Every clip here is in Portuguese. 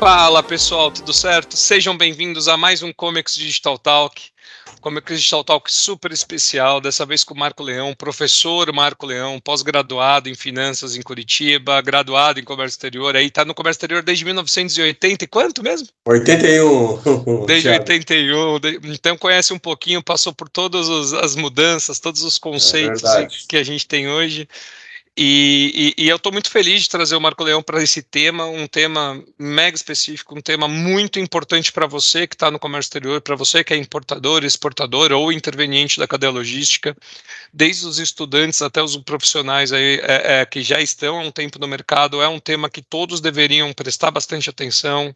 Fala pessoal, tudo certo? Sejam bem-vindos a mais um Comex Digital Talk. Comex Digital Talk super especial, dessa vez com o Marco Leão, professor Marco Leão, pós-graduado em finanças em Curitiba, graduado em comércio exterior, aí está no comércio exterior desde 1980 e quanto mesmo? 81. Desde 81, então conhece um pouquinho, passou por todas as mudanças, todos os conceitos que a gente tem hoje. E eu estou muito feliz de trazer o Marco Leão para esse tema, um tema mega específico, um tema muito importante para você que está no comércio exterior, para você que é importador, exportador ou interveniente da cadeia logística, desde os estudantes até os profissionais aí, que já estão há um tempo no mercado. É um tema que todos deveriam prestar bastante atenção,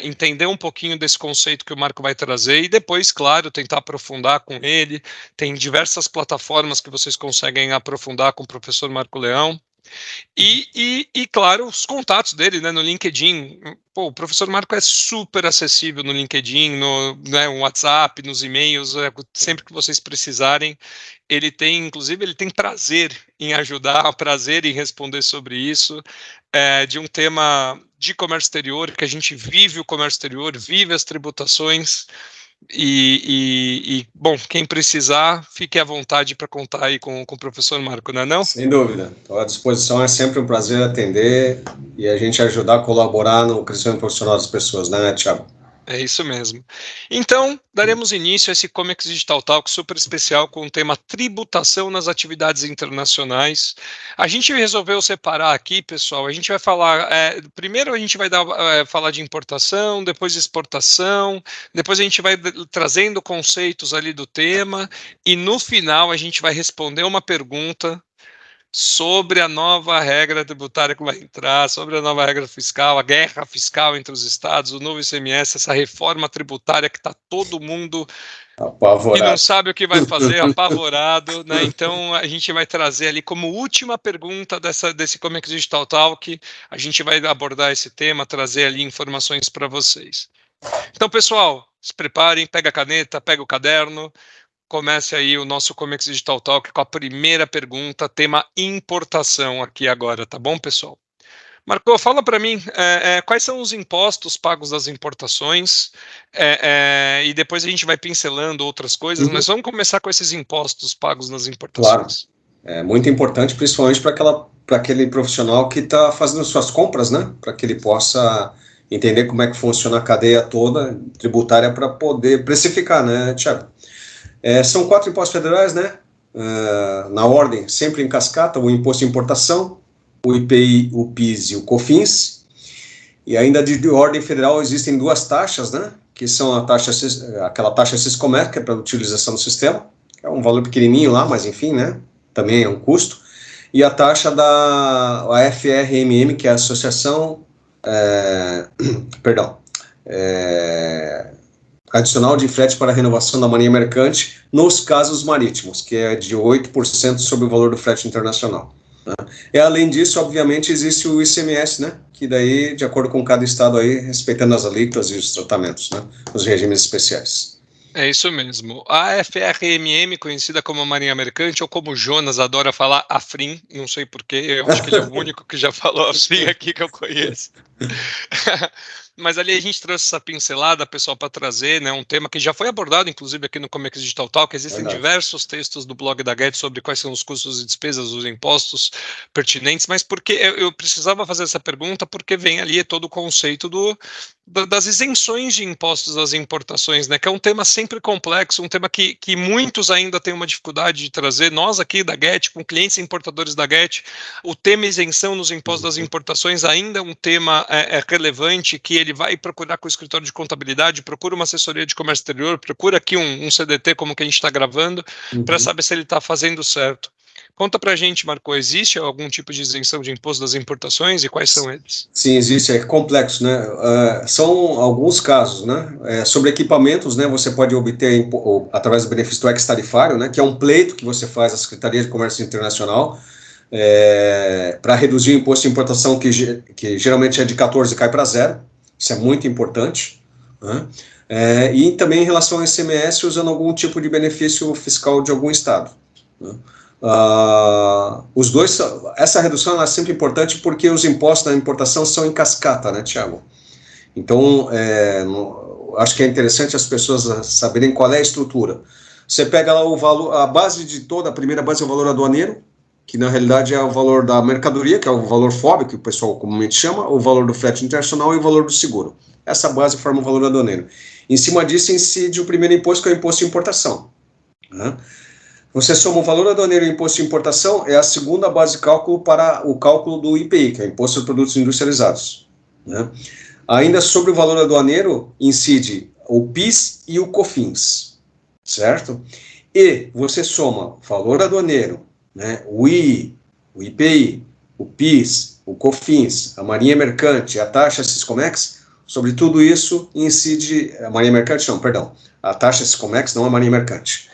entender um pouquinho desse conceito que o Marco vai trazer e depois, claro, tentar aprofundar com ele. Tem diversas plataformas que vocês conseguem aprofundar com o professor Marco Leão. E claro, os contatos dele, né, no LinkedIn. Pô, o professor Marco é super acessível no LinkedIn, no WhatsApp, nos e-mails, sempre que vocês precisarem. Inclusive, ele tem prazer em ajudar, prazer em responder sobre isso, de um tema de comércio exterior, que a gente vive o comércio exterior, vive as tributações. Bom, quem precisar, fique à vontade para contar aí com o professor Marco, não é não? Sem dúvida. Estou à disposição, é sempre um prazer atender e a gente ajudar a colaborar no crescimento profissional das pessoas, né, Thiago? É isso mesmo. Então, daremos início a esse Comex Digital Talk super especial com o tema tributação nas atividades internacionais. A gente resolveu separar aqui, pessoal, a gente vai falar, primeiro a gente vai falar de importação, depois de exportação, depois a gente vai trazendo conceitos ali do tema, e no final a gente vai responder uma pergunta sobre a nova regra tributária que vai entrar, sobre a nova regra fiscal, a guerra fiscal entre os estados, o novo ICMS, essa reforma tributária que está todo mundo apavorado, que não sabe o que vai fazer, apavorado, né? Então a gente vai trazer ali como última pergunta desse Comex Digital Talk, a gente vai abordar esse tema, trazer ali informações para vocês. Então, pessoal, se preparem, pega a caneta, pega o caderno. Comece aí o nosso Comex Digital Talk com a primeira pergunta, tema importação aqui agora, tá bom, pessoal? Marco, fala para mim, quais são os impostos pagos das importações, e depois a gente vai pincelando outras coisas, mas vamos começar com esses impostos pagos nas importações. Claro, é muito importante, principalmente para aquele profissional que está fazendo suas compras, né? Para que ele possa entender como é que funciona a cadeia toda tributária para poder precificar, né, Thiago? São 4 impostos federais, né? Na ordem, sempre em cascata: o imposto de importação, o IPI, o PIS e o COFINS. E ainda de ordem federal existem 2 taxas, né? Que são aquela taxa Siscomer, que é para a utilização do sistema, é um valor pequenininho lá, mas enfim, né? Também é um custo. E a taxa da AFRMM, que é a Associação Adicional de frete para a renovação da mania mercante nos casos marítimos, que é de 8% sobre o valor do frete internacional. Né? E além disso, obviamente, existe o ICMS, né? Que daí, de acordo com cada estado aí, respeitando as alíquotas e os tratamentos, né? Os regimes especiais. É isso mesmo. A AFRMM, conhecida como Marinha Mercante, ou como o Jonas adora falar, AFRIM, não sei porquê, eu acho que ele é o único que já falou AFRIM aqui que eu conheço. Mas ali a gente trouxe essa pincelada, pessoal, para trazer, né, um tema que já foi abordado, inclusive, aqui no Comex Digital Talk. Existem diversos textos do blog da Get sobre quais são os custos e despesas, os impostos pertinentes, mas porque eu precisava fazer essa pergunta, porque vem ali todo o conceito das isenções de impostos das importações, né, que é um tema sempre complexo, um tema que muitos ainda têm uma dificuldade de trazer. Nós aqui da Get, com clientes importadores da Get, o tema isenção nos impostos das importações ainda é um tema relevante, que ele vai procurar com o escritório de contabilidade, procura uma assessoria de comércio exterior, procura aqui um CDT como que a gente está gravando, para saber se ele está fazendo certo. Conta pra gente, Marco, existe algum tipo de isenção de imposto das importações e quais são eles? Sim, existe, é complexo, né? São alguns casos, né? Sobre equipamentos, né? Você pode obter através do benefício do ex-tarifário, né? Que é um pleito que você faz à Secretaria de Comércio Internacional para reduzir o imposto de importação, que geralmente é de 14 e cai para 0. Isso é muito importante, né? E também em relação ao ICMS, usando algum tipo de benefício fiscal de algum estado, né? Essa redução é sempre importante porque os impostos da importação são em cascata, né, Thiago? Então, acho que é interessante as pessoas saberem qual é a estrutura. Você pega lá o valor, a base de toda, a primeira base é o valor aduaneiro, que na realidade é o valor da mercadoria, que é o valor FOB, que o pessoal comumente chama, o valor do frete internacional e o valor do seguro. Essa base forma o valor aduaneiro. Em cima disso incide o primeiro imposto, que é o imposto de importação. Né? Você soma o valor aduaneiro e o imposto de importação, é a segunda base de cálculo para o cálculo do IPI, que é o Imposto de Produtos Industrializados. Né? Ainda sobre o valor aduaneiro, incide o PIS e o COFINS, certo? E você soma o valor aduaneiro, né, o II, o IPI, o PIS, o COFINS, a Marinha Mercante, a taxa Siscomex, sobre tudo isso incide, a Marinha Mercante não, perdão, a taxa Siscomex não a Marinha Mercante.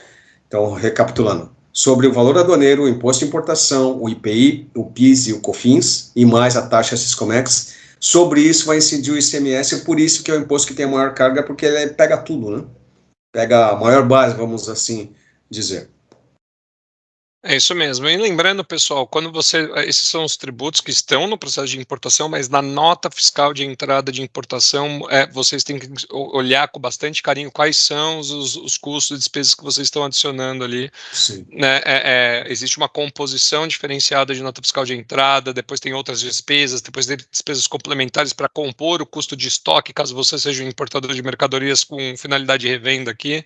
Então, recapitulando, sobre o valor aduaneiro, o imposto de importação, o IPI, o PIS e o COFINS, e mais a taxa Siscomex, sobre isso vai incidir o ICMS, por isso que é o imposto que tem a maior carga, porque ele pega tudo, né? Pega a maior base, vamos assim dizer. É isso mesmo. E lembrando, pessoal, quando esses são os tributos que estão no processo de importação, mas na nota fiscal de entrada de importação, vocês têm que olhar com bastante carinho quais são os custos e despesas que vocês estão adicionando ali. Sim. Né? Existe uma composição diferenciada de nota fiscal de entrada, depois tem outras despesas, depois tem despesas complementares para compor o custo de estoque, caso você seja um importador de mercadorias com finalidade de revenda aqui.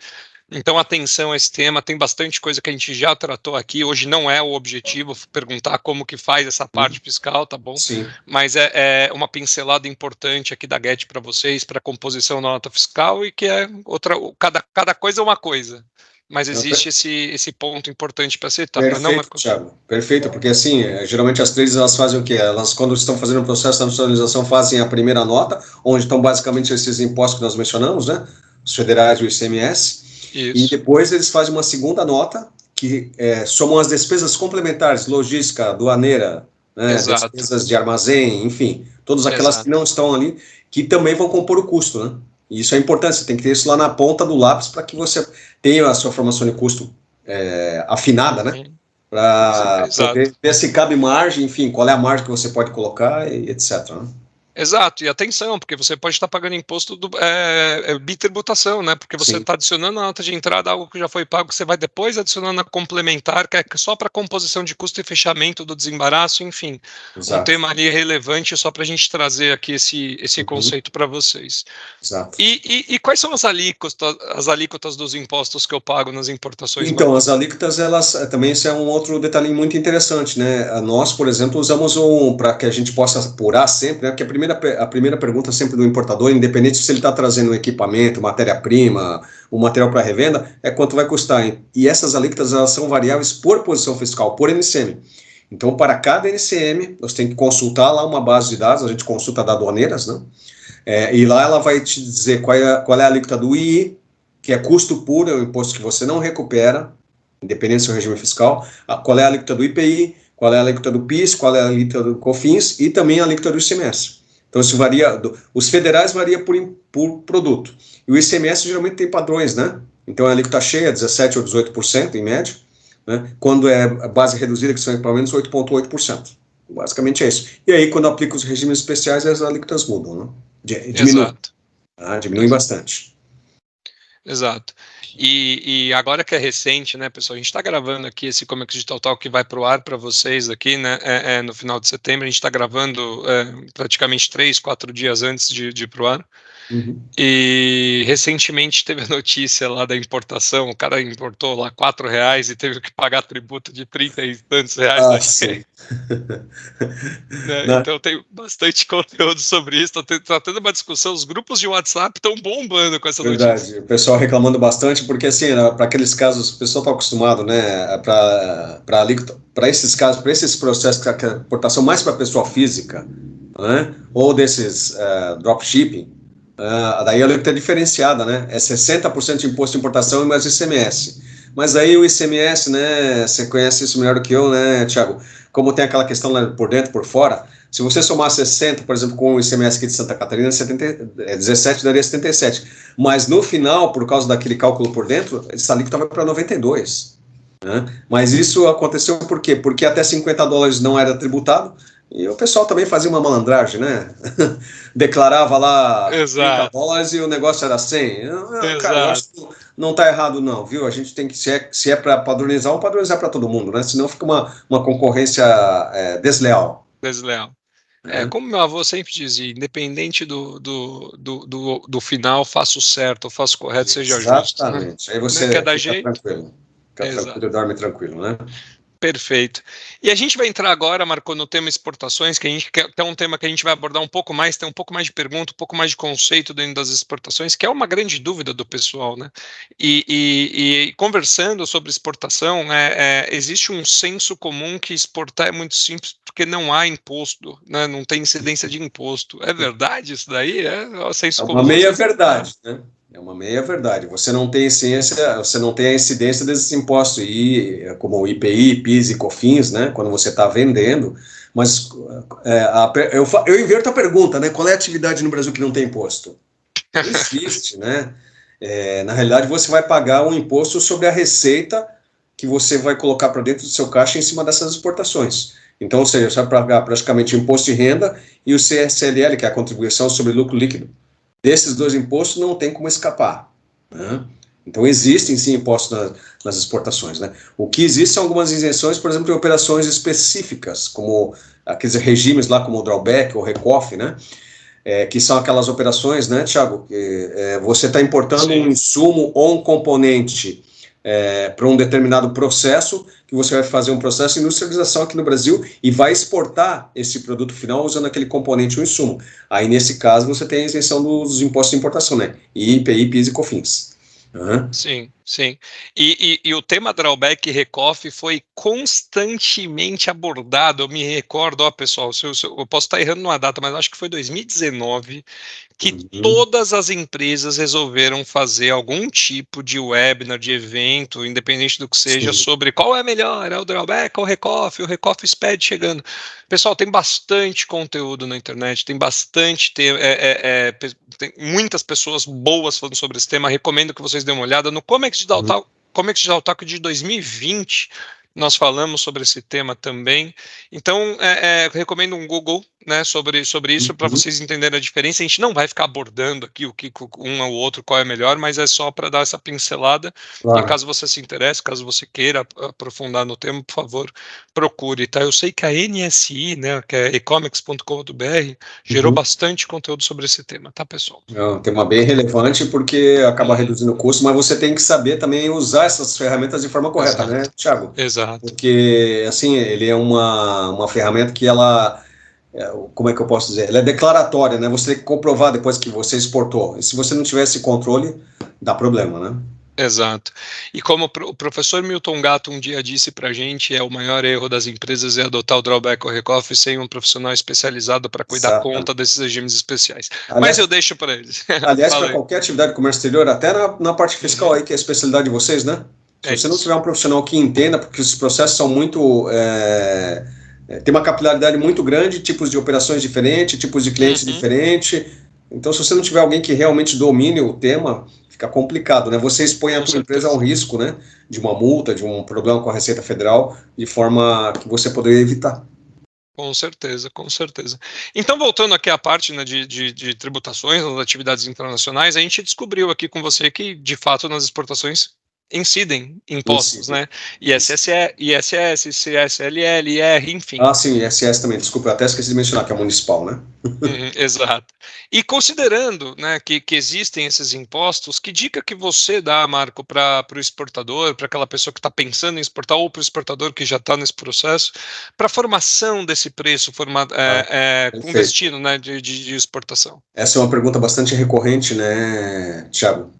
Então, atenção a esse tema, tem bastante coisa que a gente já tratou aqui, hoje não é o objetivo perguntar como que faz essa parte fiscal, tá bom? Sim. Mas é uma pincelada importante aqui da GET para vocês, para a composição da nota fiscal, e que é outra, cada coisa é uma coisa, mas existe esse ponto importante para citar. Perfeito, Thiago, perfeito, porque assim, geralmente as traders elas fazem o quê? Elas, quando estão fazendo o processo da nacionalização, fazem a primeira nota, onde estão basicamente esses impostos que nós mencionamos, né? Os federais e o ICMS. Isso. E depois eles fazem uma segunda nota, que somam as despesas complementares, logística, aduaneira, né, despesas de armazém, enfim, todas aquelas que não estão ali, que também vão compor o custo, né? E isso é importante, você tem que ter isso lá na ponta do lápis para que você tenha a sua formação de custo afinada, né? Para poder ver se cabe margem, enfim, qual é a margem que você pode colocar, e etc. Né? Exato, e atenção, porque você pode estar pagando imposto bitributação, né? Porque você está adicionando a nota de entrada algo que já foi pago, você vai depois adicionando a complementar, que é só para composição de custo e fechamento do desembaraço, enfim. Exato. Um tema ali relevante só para a gente trazer aqui esse conceito para vocês. Exato. E quais são as alíquotas dos impostos que eu pago nas importações? Então, as alíquotas, elas também, isso é um outro detalhe muito interessante, né? Nós, por exemplo, usamos para que a gente possa apurar sempre, né? Porque a primeira pergunta sempre do importador, independente se ele está trazendo um equipamento, matéria-prima, um material para revenda, é quanto vai custar. Hein? E essas alíquotas, elas são variáveis por posição fiscal, por NCM. Então, para cada NCM, você tem que consultar lá uma base de dados, a gente consulta da aduaneiras, né? E lá ela vai te dizer qual é a alíquota do II, que é custo puro, é o imposto que você não recupera, independente do seu regime fiscal, qual é a alíquota do IPI, qual é a alíquota do PIS, qual é a alíquota do COFINS e também a alíquota do ICMS. Então, isso varia, os federais varia por produto. E o ICMS geralmente tem padrões, né? Então, a alíquota cheia, 17% ou 18%, em média, né? Quando é a base reduzida, que são equipamentos, 8,8%. Basicamente é isso. E aí, quando aplica os regimes especiais, as alíquotas mudam, né? Diminuem. Diminuem bastante. Exato. E agora que é recente, né, pessoal, a gente está gravando aqui esse Comex Digital Talk que vai para o ar para vocês aqui, né, no final de setembro. A gente está gravando praticamente 3, 4 dias antes de ir para o ar. Uhum. E recentemente teve a notícia lá da importação, o cara importou lá R$4 e teve que pagar tributo de 30 e tantos reais. Sim. Né? Então tem bastante conteúdo sobre isso, está tendo uma discussão, os grupos de WhatsApp estão bombando com essa notícia. Verdade, o pessoal reclamando bastante, porque assim, para aqueles casos, o pessoal está acostumado, né, para esses casos, para esses processos, que a importação mais para pessoa física, né, ou desses dropshipping, daí a alíquota é diferenciada, né? É 60% de imposto de importação e mais ICMS. Mas aí o ICMS, né? Você conhece isso melhor do que eu, né, Thiago? Como tem aquela questão lá por dentro, por fora, se você somar 60, por exemplo, com o ICMS aqui de Santa Catarina, 17 daria 77. Mas no final, por causa daquele cálculo por dentro, essa alíquota vai para 92. Né? Mas isso aconteceu por quê? Porque até $50 não era tributado, E o pessoal também fazia uma malandragem, né? Declarava lá $30 e o negócio era 100. Cara, eu acho que não está errado não, viu? A gente tem que, se é para padronizar, vamos padronizar para todo mundo, né? Senão fica uma concorrência desleal. Desleal. Como meu avô sempre dizia, independente do final, faça o certo, faça o correto, seja justo. Exatamente. Né? Aí você fica tranquilo. Fica tranquilo, dorme tranquilo, né? Perfeito. E a gente vai entrar agora, Marco, no tema exportações, que é um tema que a gente vai abordar um pouco mais, tem um pouco mais de pergunta, um pouco mais de conceito dentro das exportações, que é uma grande dúvida do pessoal, né? E conversando sobre exportação, existe um senso comum que exportar é muito simples porque não há imposto, né? Não tem incidência de imposto. É verdade isso daí? É o senso comum. É uma meia-verdade, né? É uma meia-verdade. Você não tem ciência, você não tem a incidência desses impostos, como o IPI, PIS e COFINS, né? Quando você está vendendo. Mas eu inverto a pergunta, né? Qual é a atividade no Brasil que não tem imposto? Não existe, né? Na realidade, você vai pagar um imposto sobre a receita que você vai colocar para dentro do seu caixa em cima dessas exportações. Então, ou seja, você vai pagar praticamente o imposto de renda e o CSLL, que é a contribuição sobre lucro líquido. Desses dois impostos não tem como escapar. Né? Então existem sim impostos nas exportações. Né? O que existe são algumas isenções, por exemplo, em operações específicas, como aqueles regimes lá, como o drawback ou recoff, né? Que são aquelas operações, né, Thiago? Você está importando um insumo ou um componente para um determinado processo, que você vai fazer um processo de industrialização aqui no Brasil e vai exportar esse produto final usando aquele componente ou insumo. Aí, nesse caso, você tem a isenção dos impostos de importação, né? IPI, PIS e COFINS. Uhum. Sim, sim. E o tema drawback e recoff foi constantemente abordado. Eu me recordo, pessoal, eu posso estar errando numa data, mas acho que foi 2019 que todas as empresas resolveram fazer algum tipo de webinar, de evento, independente do que seja, sobre qual é melhor, o drawback ou o recoff SPED chegando. Pessoal, tem bastante conteúdo na internet, tem bastante, tem muitas pessoas boas falando sobre esse tema. Recomendo que vocês dêem uma olhada no Comex Digital Talk de 2020. Nós falamos sobre esse tema também. Então, recomendo um Google, né, sobre isso, para vocês entenderem a diferença. A gente não vai ficar abordando aqui o que um ou outro, qual é melhor, mas é só para dar essa pincelada. Claro. E caso você se interesse, caso você queira aprofundar no tema, por favor, procure. Tá? Eu sei que a NSI, né, que é ecomex.com.br, gerou bastante conteúdo sobre esse tema, tá, pessoal? É um tema bem relevante, porque acaba reduzindo o custo, mas você tem que saber também usar essas ferramentas de forma correta, né, Thiago? Exato. Porque, assim, ele é uma ferramenta que ela, como é que eu posso dizer? Ela é declaratória, né? Você tem que comprovar depois que você exportou. E se você não tiver esse controle, dá problema, né? Exato. E como o professor Milton Gatto um dia disse para a gente, o maior erro das empresas é adotar o drawback ou recoff sem um profissional especializado para cuidar conta desses regimes especiais. Aliás, mas eu deixo para eles. Aliás, para qualquer atividade de comércio exterior, até na parte fiscal aí, que é a especialidade de vocês, né? Se você não tiver um profissional que entenda, porque esses processos são muito... tem uma capilaridade muito grande, tipos de operações diferentes, tipos de clientes diferentes. Então, se você não tiver alguém que realmente domine o tema, fica complicado, né? Você expõe a tua empresa a um risco, né? De uma multa, de um problema com a Receita Federal, de forma que você poderia evitar. Com certeza, com certeza. Então, voltando aqui à parte, né, de tributações, das atividades internacionais, a gente descobriu aqui com você que, de fato, nas exportações incidem impostos, né? ISS, CSLL, IR, enfim. Ah, sim, ISS também, desculpa, eu até esqueci de mencionar, que é municipal, né? Exato. E considerando, né, que existem esses impostos, que dica que você dá, Marco, para o exportador, para aquela pessoa que está pensando em exportar, ou para o exportador que já está nesse processo, para a formação desse preço com destino, né, de exportação? Essa é uma pergunta bastante recorrente, né, Thiago?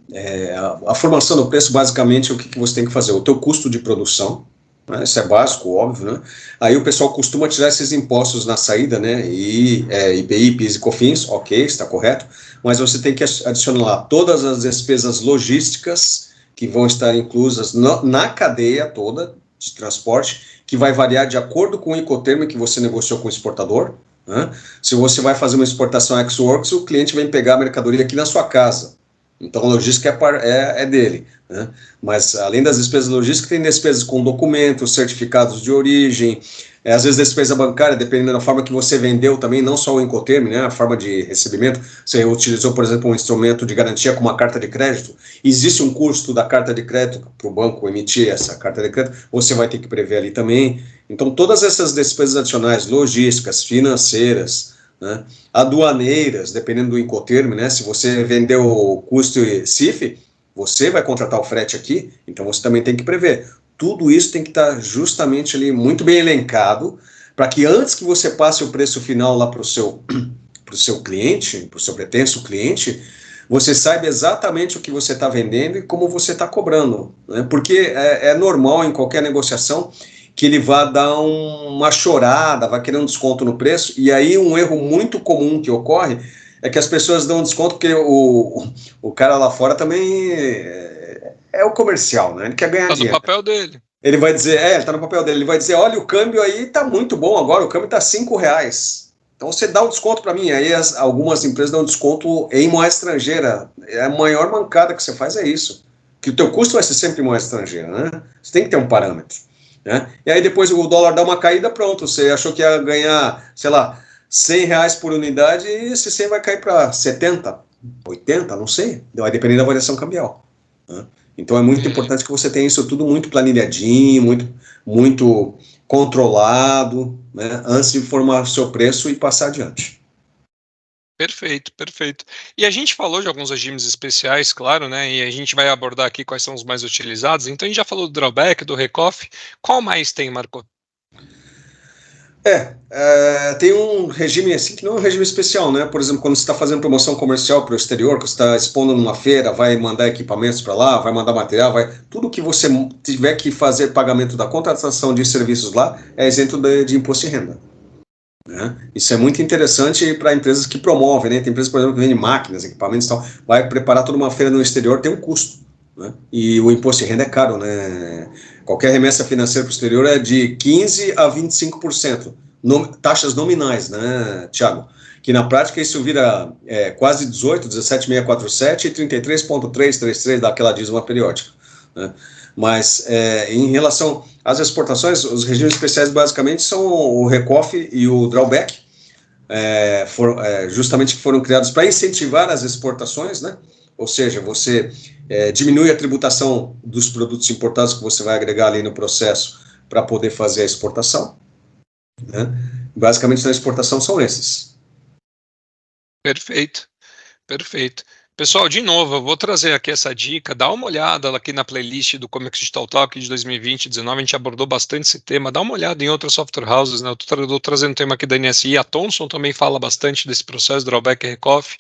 A formação do preço, basicamente, é o que você tem que fazer? O teu custo de produção, né? Isso é básico, óbvio, né? Aí o pessoal costuma tirar esses impostos na saída, né? IPI, PIS e COFINS, ok, está correto, mas você tem que adicionar lá todas as despesas logísticas que vão estar inclusas na cadeia toda de transporte, que vai variar de acordo com o Incoterm que você negociou com o exportador. Né? Se você vai fazer uma exportação ex-works, o cliente vem pegar a mercadoria aqui na sua casa. Então, a logística é dele. Né? Mas, além das despesas logísticas, tem despesas com documentos, certificados de origem, Às vezes despesa bancária, dependendo da forma que você vendeu também, não só o Incoterm, né, a forma de recebimento, você utilizou, por exemplo, um instrumento de garantia como uma carta de crédito, existe um custo da carta de crédito para o banco emitir essa carta de crédito, você vai ter que prever ali também. Então, todas essas despesas adicionais, logísticas, financeiras, né, aduaneiras, dependendo do Incoterm, né, se você vendeu o custo CIF, você vai contratar o frete aqui, então você também tem que prever. Tudo isso tem que estar justamente ali muito bem elencado, para que antes que você passe o preço final lá para o seu cliente, para o seu pretenso cliente, você saiba exatamente o que você está vendendo e como você está cobrando. Né? Porque é normal em qualquer negociação que ele vá dar uma chorada, vai querer um desconto no preço, e aí um erro muito comum que ocorre é que as pessoas dão desconto porque o cara lá fora também é o comercial, né? Ele quer ganhar dinheiro. Tá no papel dele. Ele vai dizer, ele tá no papel dele, ele vai dizer, olha, o câmbio aí tá muito bom agora, o câmbio tá R$5. Então você dá um desconto para mim. Aí algumas empresas dão desconto em moeda estrangeira. A maior mancada que você faz é isso. Que o teu custo vai ser sempre em moeda estrangeira, né? Você tem que ter um parâmetro. Né? E aí depois o dólar dá uma caída, pronto. Você achou que ia ganhar, sei lá, R$100 por unidade e esse 100 vai cair para 70, 80, não sei. Vai depender da variação cambial. Né? Então é muito importante que você tenha isso tudo muito planilhadinho, muito controlado, né, antes de formar o seu preço e passar adiante. Perfeito, perfeito. E a gente falou de alguns regimes especiais, claro, né? E a gente vai abordar aqui quais são os mais utilizados. Então a gente já falou do drawback, do recoff. Qual mais tem, Marco? Tem um regime assim que não é um regime especial, né? Por exemplo, quando você está fazendo promoção comercial para o exterior, que você está expondo numa feira, vai mandar equipamentos para lá, vai mandar material, tudo que você tiver que fazer pagamento da contratação de serviços lá é isento de imposto de renda. Né? Isso é muito interessante para empresas que promovem, né? Tem empresas, por exemplo, que vendem máquinas, equipamentos e tal, vai preparar toda uma feira no exterior, tem um custo. Né? E o imposto de renda é caro, né? Qualquer remessa financeira para o exterior é de 15% a 25%, taxas nominais, né, Thiago? Que na prática isso vira quase 18, 17,647 e 33,333 daquela dízima periódica. Né? Mas em relação às exportações, os regimes especiais basicamente são o recoff e o drawback, justamente que foram criados para incentivar as exportações, né? Ou seja, você diminui a tributação dos produtos importados que você vai agregar ali no processo para poder fazer a exportação. Né? Basicamente, na exportação são esses. Perfeito, perfeito. Pessoal, de novo, eu vou trazer aqui essa dica, dá uma olhada aqui na playlist do Comex Digital Talk de 2020 e 2019, a gente abordou bastante esse tema, dá uma olhada em outras software houses, né? Eu estou trazendo um tema aqui da NSI, a Thomson também fala bastante desse processo, drawback e recoff.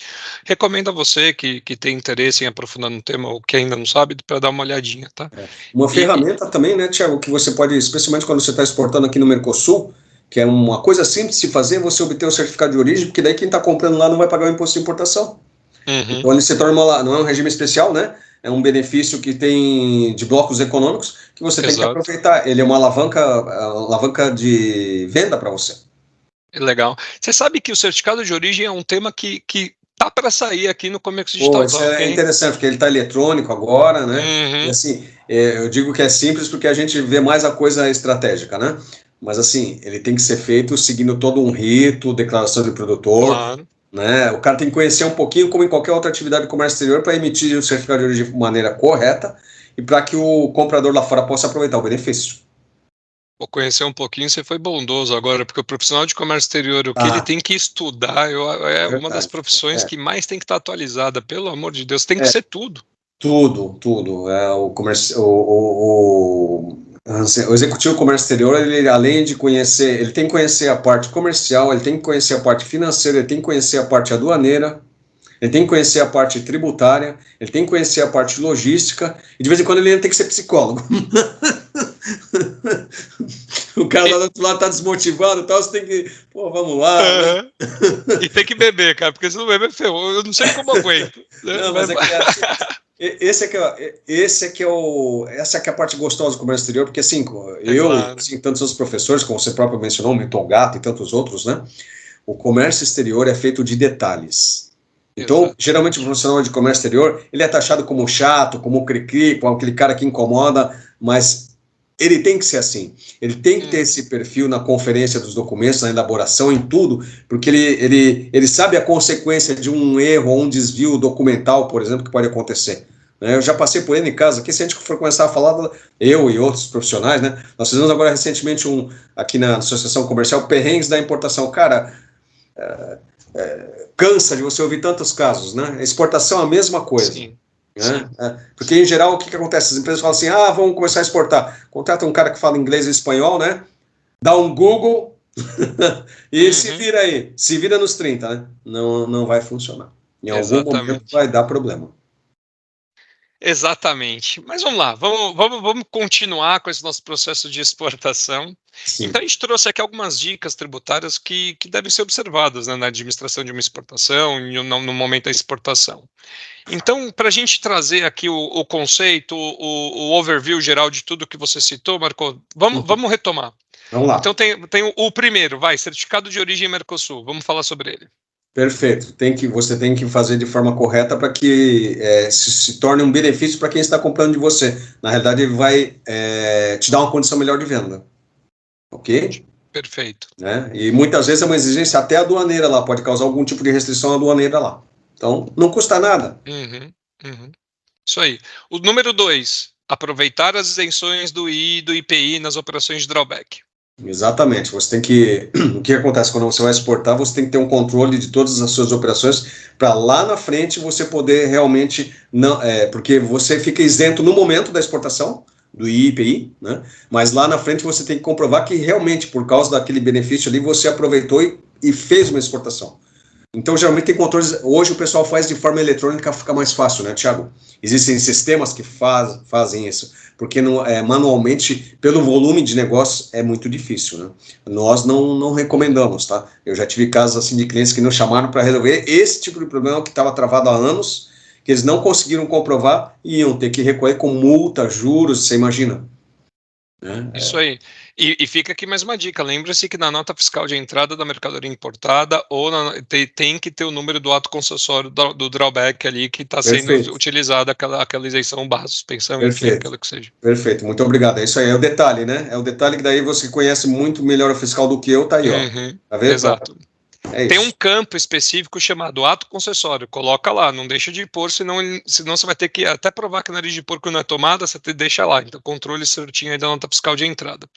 Recomendo a você que tem interesse em aprofundar no tema ou que ainda não sabe, para dar uma olhadinha, tá? Uma ferramenta também, né, Thiago, que você pode, especialmente quando você está exportando aqui no Mercosul, que é uma coisa simples de se fazer, você obter o certificado de origem, porque daí quem está comprando lá não vai pagar o imposto de importação. Uhum. Então ele se torna não é um regime especial, né? É um benefício que tem de blocos econômicos que você tem que aproveitar. Ele é uma alavanca de venda para você. Legal. Você sabe que o certificado de origem é um tema que tá para sair aqui no Comex Digital Talk. É interessante, porque ele está eletrônico agora, né? Uhum. E assim, eu digo que é simples porque a gente vê mais a coisa estratégica, né? Mas assim, ele tem que ser feito seguindo todo um rito, declaração de produtor. Claro. Né? O cara tem que conhecer um pouquinho, como em qualquer outra atividade de comércio exterior, para emitir o certificado de origem de maneira correta e para que o comprador lá fora possa aproveitar o benefício. Vou conhecer um pouquinho, você foi bondoso agora, porque o profissional de comércio exterior, o que ele tem que estudar, uma das profissões que mais tem que estar atualizada, pelo amor de Deus, tem que ser tudo. Tudo. O comércio, o executivo do comércio exterior, ele, além de conhecer, ele tem que conhecer a parte comercial, ele tem que conhecer a parte financeira, ele tem que conhecer a parte aduaneira, ele tem que conhecer a parte tributária, ele tem que conhecer a parte logística, e de vez em quando ele tem que ser psicólogo. O cara lá do outro lado tá desmotivado e tal, você tem que, vamos lá. Né? E tem que beber, cara, porque se não beber, eu não sei como aguento. Né? Não, mas essa é a parte gostosa do comércio exterior, porque assim, assim, tantos outros professores, como você próprio mencionou, Milton Gato e tantos outros, né? O comércio exterior é feito de detalhes. Então, geralmente o profissional de comércio exterior, ele é taxado como chato, como cri-cri, como aquele cara que incomoda, mas ele tem que ser assim. Ele tem que ter esse perfil na conferência dos documentos, na elaboração, em tudo, porque ele sabe a consequência de um erro ou um desvio documental, por exemplo, que pode acontecer. Eu já passei por ele em casa, aqui se a gente for começar a falar, eu e outros profissionais, né? Nós fizemos agora recentemente aqui na Associação Comercial, perrengues da importação. Cara, cansa de você ouvir tantos casos, né? Exportação é a mesma coisa. Sim. Né? Porque em geral o que acontece? As empresas falam assim, vamos começar a exportar. Contrata um cara que fala inglês e espanhol, né? Dá um Google e se vira aí. Se vira nos 30, né? Não vai funcionar. Em algum momento vai dar problema. Exatamente. Mas vamos lá, vamos continuar com esse nosso processo de exportação. Sim. Então a gente trouxe aqui algumas dicas tributárias que devem ser observadas, né, na administração de uma exportação e no momento da exportação. Então, para a gente trazer aqui o conceito, o overview geral de tudo que você citou, Marco, vamos retomar. Vamos lá. Então tem o primeiro, certificado de origem Mercosul, vamos falar sobre ele. Perfeito. Você tem que fazer de forma correta para que se torne um benefício para quem está comprando de você. Na realidade, ele vai te dar uma condição melhor de venda. Ok? Perfeito. Né? E muitas vezes é uma exigência até aduaneira lá, pode causar algum tipo de restrição aduaneira lá. Então, não custa nada. Isso aí. O número 2, aproveitar as isenções do I e do IPI nas operações de drawback. Exatamente, você tem que, o que acontece quando você vai exportar, você tem que ter um controle de todas as suas operações para lá na frente você poder realmente, porque você fica isento no momento da exportação, do IPI, né? Mas lá na frente você tem que comprovar que realmente, por causa daquele benefício ali, você aproveitou e fez uma exportação. Então, geralmente tem controles, hoje o pessoal faz de forma eletrônica, fica mais fácil, né, Thiago? Existem sistemas que fazem isso, porque manualmente, pelo volume de negócio, é muito difícil, né? Nós não recomendamos, tá? Eu já tive casos assim de clientes que nos chamaram para resolver esse tipo de problema que estava travado há anos, que eles não conseguiram comprovar e iam ter que recorrer com multa, juros, você imagina. Isso aí. E fica aqui mais uma dica, lembre-se que na nota fiscal de entrada da mercadoria importada tem que ter o número do ato concessório do drawback ali que está sendo utilizada aquela isenção base, suspensão, enfim, aquilo que seja. Perfeito, muito obrigado. É isso aí, é o detalhe, né? É o detalhe que daí você conhece muito melhor o fiscal do que eu, tá aí, ó. Tá vendo? Exato. Tem um campo específico chamado ato concessório, coloca lá, não deixa de pôr, senão você vai ter que até provar que nariz de porco não é tomada, você deixa lá, então controle certinho aí da nota fiscal de entrada.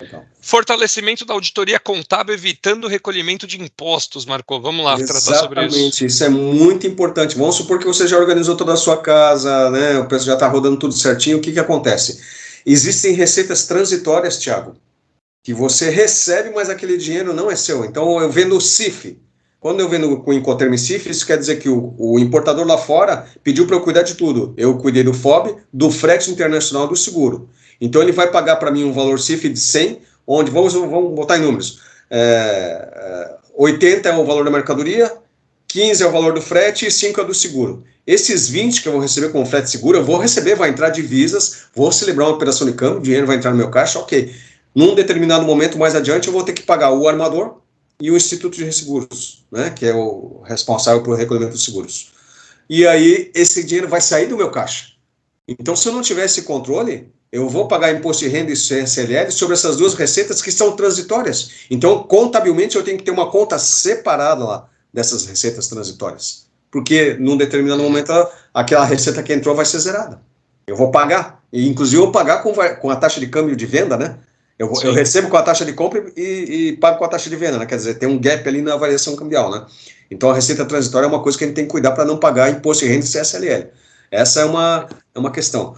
Legal. Fortalecimento da auditoria contábil evitando o recolhimento de impostos, Marco, vamos lá tratar sobre isso. Exatamente, isso é muito importante. Vamos supor que você já organizou toda a sua casa, né? O pessoal já está rodando tudo certinho, o que acontece? Existem receitas transitórias, Thiago, que você recebe, mas aquele dinheiro não é seu. Então, eu vendo o CIF. Quando eu vendo com o Incoterm CIF, isso quer dizer que o importador lá fora pediu para eu cuidar de tudo. Eu cuidei do FOB, do frete internacional, do seguro. Então, ele vai pagar para mim um valor CIF de 100, onde, vamos botar em números, 80 é o valor da mercadoria, 15 é o valor do frete e 5 é do seguro. Esses 20 que eu vou receber com o frete seguro, eu vou receber, vai entrar divisas, vou celebrar uma operação de câmbio, o dinheiro vai entrar no meu caixa, ok. Num determinado momento mais adiante, eu vou ter que pagar o armador e o Instituto de Resseguros, né, que é o responsável pelo recolhimento dos seguros. E aí, esse dinheiro vai sair do meu caixa. Então, se eu não tiver esse controle, eu vou pagar imposto de renda e CSLL sobre essas duas receitas que são transitórias. Então, contabilmente, eu tenho que ter uma conta separada lá dessas receitas transitórias. Porque, num determinado momento, aquela receita que entrou vai ser zerada. Eu vou pagar. E, inclusive, eu vou pagar com a taxa de câmbio de venda, né? Eu recebo com a taxa de compra e pago com a taxa de venda, né? Quer dizer, tem um gap ali na variação cambial, né? Então, a receita transitória é uma coisa que a gente tem que cuidar para não pagar imposto de renda e CSLL. Essa é uma questão.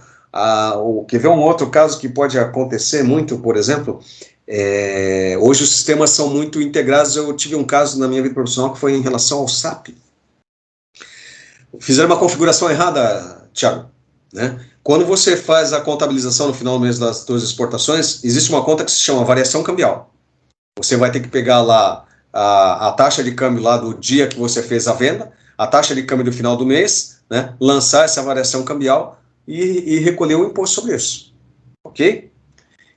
Quer ver um outro caso que pode acontecer muito, por exemplo, hoje os sistemas são muito integrados. Eu tive um caso na minha vida profissional que foi em relação ao SAP. Fizeram uma configuração errada, Thiago, né? Quando você faz a contabilização no final do mês das suas exportações, existe uma conta que se chama variação cambial. Você vai ter que pegar lá a taxa de câmbio lá do dia que você fez a venda, a taxa de câmbio do final do mês, né, lançar essa variação cambial e recolher o imposto sobre isso. Ok?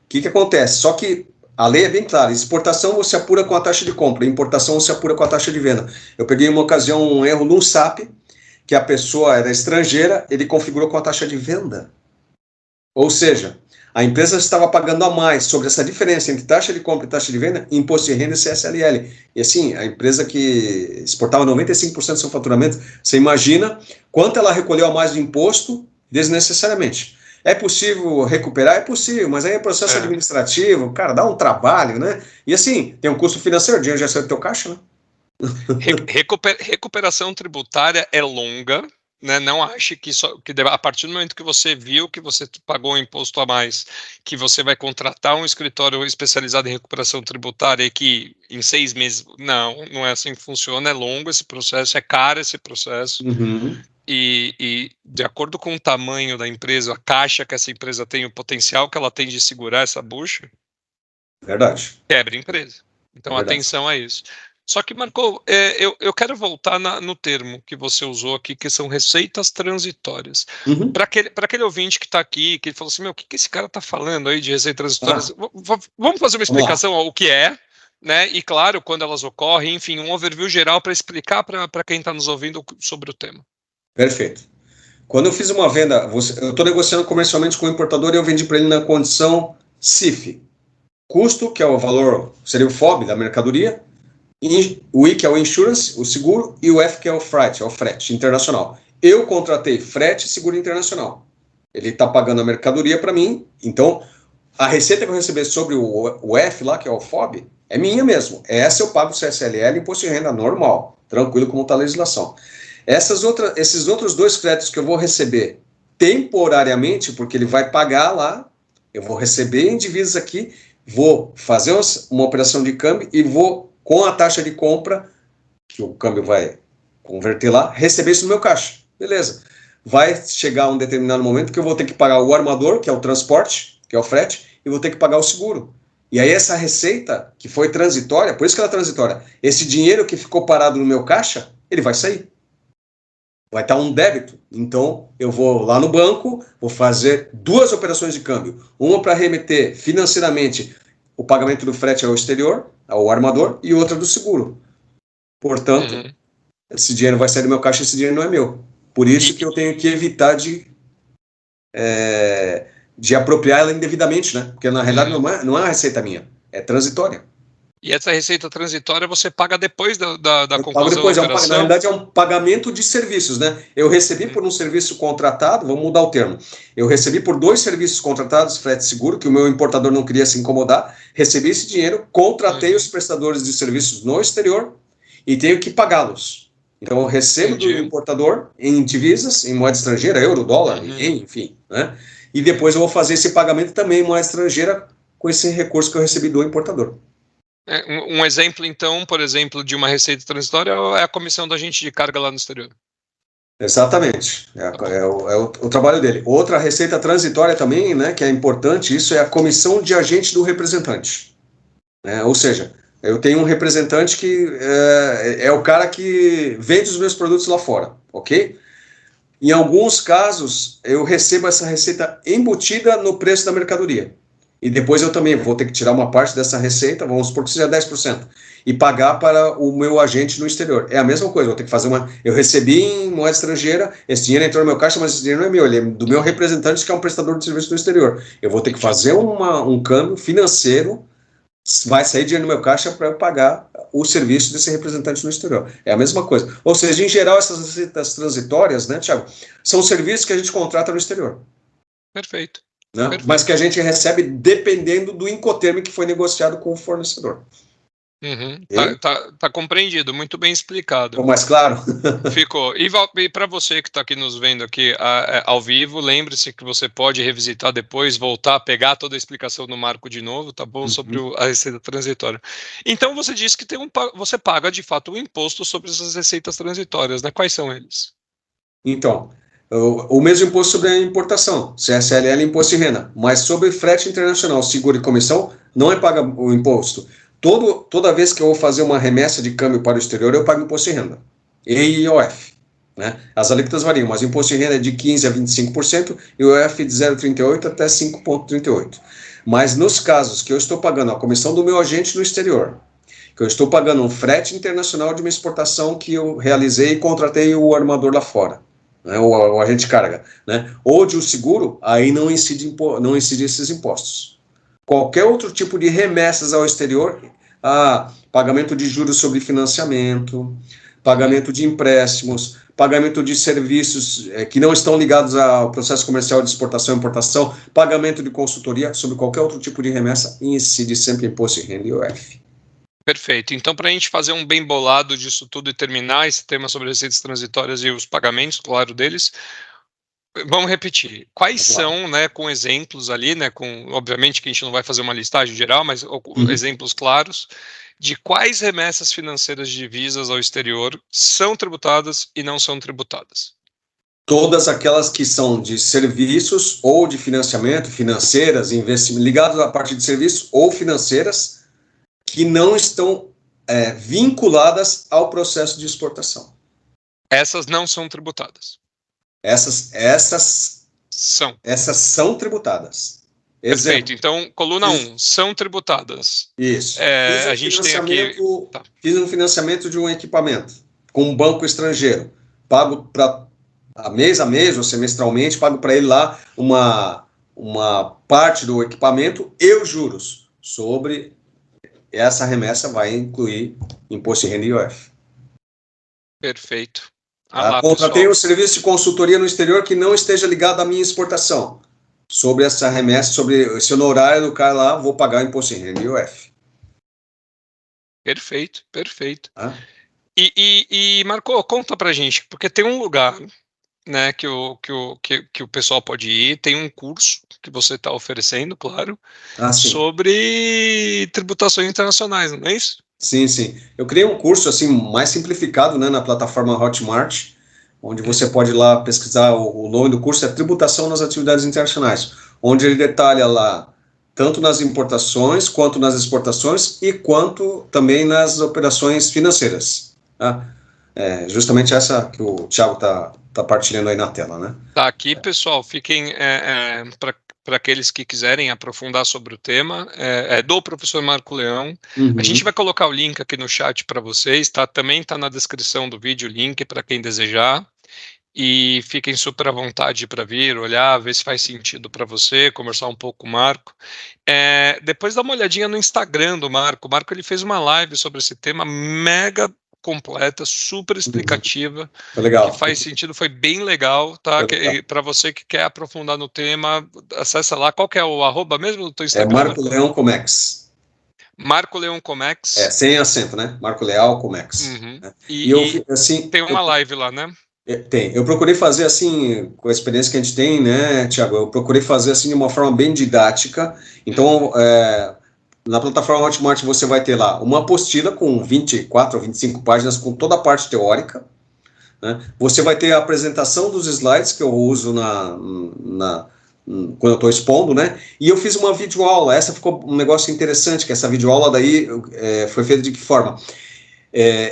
O que acontece? Só que a lei é bem clara, exportação você apura com a taxa de compra, importação você apura com a taxa de venda. Eu peguei uma ocasião um erro num SAP, que a pessoa era estrangeira, ele configurou com a taxa de venda. Ou seja, A empresa estava pagando a mais sobre essa diferença entre taxa de compra e taxa de venda, imposto de renda e CSLL. E assim, a empresa que exportava 95% do seu faturamento, você imagina quanto ela recolheu a mais de imposto desnecessariamente. É possível recuperar? É possível, mas aí é processo administrativo, cara, dá um trabalho, né? E assim, tem um custo financeiro, o dinheiro já saiu do teu caixa, né? Recuperação tributária é longa, né? Não ache que a partir do momento que você viu que você pagou um imposto a mais, que você vai contratar um escritório especializado em recuperação tributária e que em 6 meses, não é assim que funciona, é longo esse processo, é caro esse processo. E de acordo com o tamanho da empresa, a caixa que essa empresa tem, o potencial que ela tem de segurar essa bucha, verdade, quebra a empresa. Então, atenção a isso. Só que, Marco, eu quero voltar no termo que você usou aqui, que são receitas transitórias. Para aquele ouvinte que está aqui, que ele falou assim, o que esse cara está falando aí de receitas transitórias? Vamos fazer uma explicação ao que é, né? E, claro, quando elas ocorrem, enfim, um overview geral para explicar para quem está nos ouvindo sobre o tema. Perfeito. Quando eu fiz uma venda, eu estou negociando comercialmente com o importador e eu vendi para ele na condição CIF. Custo, que é o valor, seria o FOB da mercadoria, o I, que é o insurance, o seguro, e o F, que é o frete internacional. Eu contratei frete e seguro internacional. Ele está pagando a mercadoria para mim, então a receita que eu receber sobre o F lá, que é o FOB, é minha mesmo. Essa eu pago CSLL, imposto de renda normal, tranquilo como está a legislação. Esses outros 2 créditos que eu vou receber temporariamente, porque ele vai pagar lá, eu vou receber em divisas aqui, vou fazer uma operação de câmbio e vou, com a taxa de compra, que o câmbio vai converter lá, receber isso no meu caixa. Beleza. Vai chegar um determinado momento que eu vou ter que pagar o armador, que é o transporte, que é o frete, e vou ter que pagar o seguro. E aí essa receita, que foi transitória, por isso que ela é transitória, esse dinheiro que ficou parado no meu caixa, ele vai sair. Vai estar um débito. Então, eu vou lá no banco, vou fazer 2 operações de câmbio. Uma para remeter financeiramente o pagamento do frete ao exterior, ao armador, e outra do seguro. Portanto, esse dinheiro vai sair do meu caixa, esse dinheiro não é meu. Por isso que eu tenho que evitar de apropriar ela indevidamente, né? Porque, na realidade, não é uma receita minha, é transitória. E essa receita transitória você paga depois da conclusão da operação? Na realidade, é um pagamento de serviços, né? Eu recebi por um serviço contratado, vamos mudar o termo. Eu recebi por 2 serviços contratados, frete seguro, que o meu importador não queria se incomodar. Recebi esse dinheiro, contratei os prestadores de serviços no exterior e tenho que pagá-los. Então, eu recebo do importador em divisas, em moeda estrangeira, euro, dólar, enfim, né? E depois eu vou fazer esse pagamento também em moeda estrangeira com esse recurso que eu recebi do importador. Um exemplo, então, por exemplo, de uma receita transitória é a comissão do agente de carga lá no exterior. Exatamente, é o trabalho dele. Outra receita transitória também, né, que é importante, isso é a comissão de agente do representante. Ou seja, eu tenho um representante que é o cara que vende os meus produtos lá fora, ok? Em alguns casos, eu recebo essa receita embutida no preço da mercadoria. E depois eu também vou ter que tirar uma parte dessa receita, vamos supor que seja 10%, e pagar para o meu agente no exterior. É a mesma coisa, vou ter que fazer eu recebi em moeda estrangeira, esse dinheiro entrou no meu caixa, mas esse dinheiro não é meu, ele é do meu representante, que é um prestador de serviço no exterior. Eu vou ter que fazer um câmbio financeiro, vai sair dinheiro no meu caixa para eu pagar o serviço desse representante no exterior. É a mesma coisa. Ou seja, em geral, essas receitas transitórias, né, Thiago, são serviços que a gente contrata no exterior. Perfeito. Né? Mas que a gente recebe dependendo do Incoterm que foi negociado com o fornecedor. Tá compreendido, muito bem explicado. Ficou mais claro? Ficou. E para você que está aqui nos vendo aqui ao vivo, lembre-se que você pode revisitar depois, voltar, pegar toda a explicação do Marco de novo, tá bom? Sobre a receita transitória. Então você disse que você paga de fato o imposto sobre essas receitas transitórias, né? Quais são eles? Então, o mesmo imposto sobre a importação, CSLL é imposto de renda, mas sobre frete internacional, seguro e comissão, não é paga o imposto. Toda vez que eu vou fazer uma remessa de câmbio para o exterior, eu pago imposto de renda, EIOF. Né? As alíquotas variam, mas o imposto de renda é de 15% a 25% e o EIOF de 0,38% até 5,38%. Mas nos casos que eu estou pagando a comissão do meu agente no exterior, que eu estou pagando um frete internacional de uma exportação que eu realizei e contratei o armador lá fora, né, o agente de carga, né, ou de um seguro, aí não incide esses impostos. Qualquer outro tipo de remessas ao exterior, pagamento de juros sobre financiamento, pagamento de empréstimos, pagamento de serviços que não estão ligados ao processo comercial de exportação e importação, pagamento de consultoria, sobre qualquer outro tipo de remessa, incide sempre imposto de renda e IOF. Perfeito. Então, para a gente fazer um bem bolado disso tudo e terminar esse tema sobre receitas transitórias e os pagamentos, claro, deles, vamos repetir. Quais são, né, com exemplos ali, né, obviamente que a gente não vai fazer uma listagem geral, mas exemplos claros de quais remessas financeiras de divisas ao exterior são tributadas e não são tributadas? Todas aquelas que são de serviços ou de financiamento, financeiras, investimentos, ligados à parte de serviços ou financeiras, que não estão vinculadas ao processo de exportação. Essas não são tributadas. Essas são tributadas. Perfeito. Então, coluna 1, são tributadas. Isso. A gente tem aqui... Fiz um financiamento de um equipamento com um banco estrangeiro. Pago para mês a mês ou semestralmente, pago para ele lá uma parte do equipamento e os juros sobre... Essa remessa vai incluir imposto de renda e IOF. Perfeito. Contratei um serviço de consultoria no exterior que não esteja ligado à minha exportação. Sobre essa remessa, sobre esse honorário do cara lá, vou pagar o imposto de renda e IOF. Perfeito, perfeito. E Marco, conta pra gente, porque tem um lugar, né, que o pessoal pode ir, tem um curso que você está oferecendo, claro, sobre tributações internacionais, não é isso? Sim, sim. Eu criei um curso assim mais simplificado, né, na plataforma Hotmart, onde você pode ir lá pesquisar, o nome do curso é Tributação nas Atividades Internacionais, onde ele detalha lá tanto nas importações, quanto nas exportações e quanto também nas operações financeiras. Tá? Justamente essa que o Thiago está partilhando aí na tela, né? Tá aqui, pessoal, fiquem para aqueles que quiserem aprofundar sobre o tema, é do professor Marco Leão. A gente vai colocar o link aqui no chat para vocês, tá? Também está na descrição do vídeo o link para quem desejar. E fiquem super à vontade para vir, olhar, ver se faz sentido para você, conversar um pouco com o Marco. Depois dá uma olhadinha no Instagram do Marco. O Marco ele fez uma live sobre esse tema mega completa, super explicativa, legal. Que faz sentido, foi bem legal, tá? Para você que quer aprofundar no tema, acessa lá. Qual que é o arroba mesmo do teu Instagram? Marco Leão Comex. Marco Leão Comex. Sem acento, né? Marco Leal Comex. E eu, assim, tem uma live lá, né? Tem. Eu procurei fazer assim, com a experiência que a gente tem, né, Thiago? Eu procurei fazer assim de uma forma bem didática. Então, na plataforma Hotmart você vai ter lá uma apostila com 24 ou 25 páginas com toda a parte teórica. Né? Você vai ter a apresentação dos slides que eu uso quando eu estou expondo, né? E eu fiz uma videoaula. Essa ficou um negócio interessante, que essa videoaula daí foi feita de que forma?